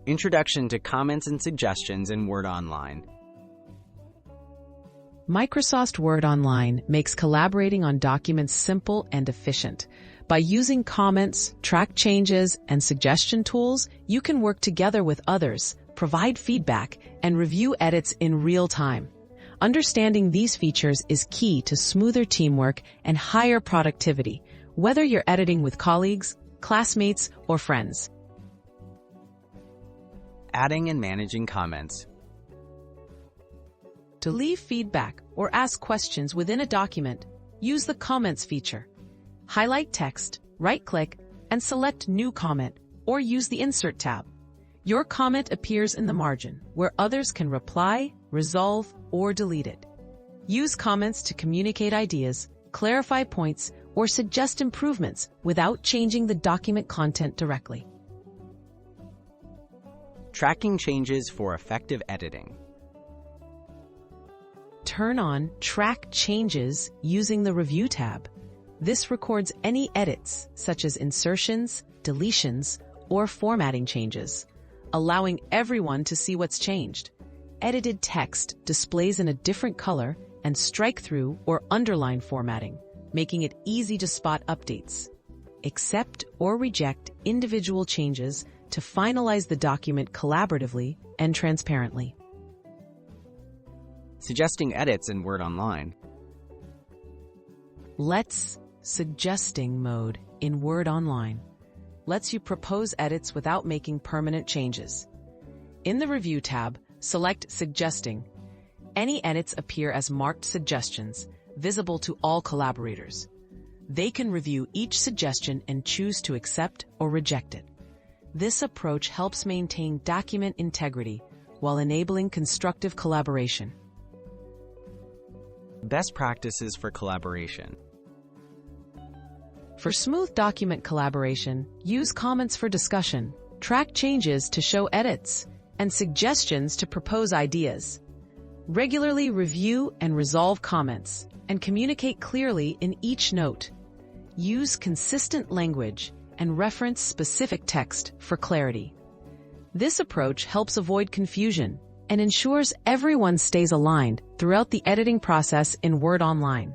Introduction to comments and suggestions in Word Online. Microsoft Word Online makes collaborating on documents simple and efficient. By using comments, track changes, and suggestion tools, you can work together with others, provide feedback, and review edits in real time. Understanding these features is key to smoother teamwork and higher productivity, whether you're editing with colleagues, classmates, or friends. Adding and managing comments. To leave feedback or ask questions within a document, use the Comments feature. Highlight text, right-click, and select New Comment, or use the Insert tab. Your comment appears in the margin, where others can reply, resolve, or delete it. Use comments to communicate ideas, clarify points, or suggest improvements without changing the document content directly. Tracking changes for effective editing. Turn on Track Changes using the Review tab. This records any edits, such as insertions, deletions, or formatting changes, allowing everyone to see what's changed. Edited text displays in a different color and strike-through or underline formatting, making it easy to spot updates. Accept or reject individual changes to finalize the document collaboratively and transparently. Suggesting edits in Word Online. Suggesting mode in Word Online lets you propose edits without making permanent changes. In the Review tab, select Suggesting. Any edits appear as marked suggestions, visible to all collaborators. They can review each suggestion and choose to accept or reject it. This approach helps maintain document integrity while enabling constructive collaboration. Best practices for collaboration. For smooth document collaboration, use comments for discussion, track changes to show edits, and suggestions to propose ideas. Regularly review and resolve comments, and communicate clearly in each note. Use consistent language and reference specific text for clarity. This approach helps avoid confusion and ensures everyone stays aligned throughout the editing process in Word Online.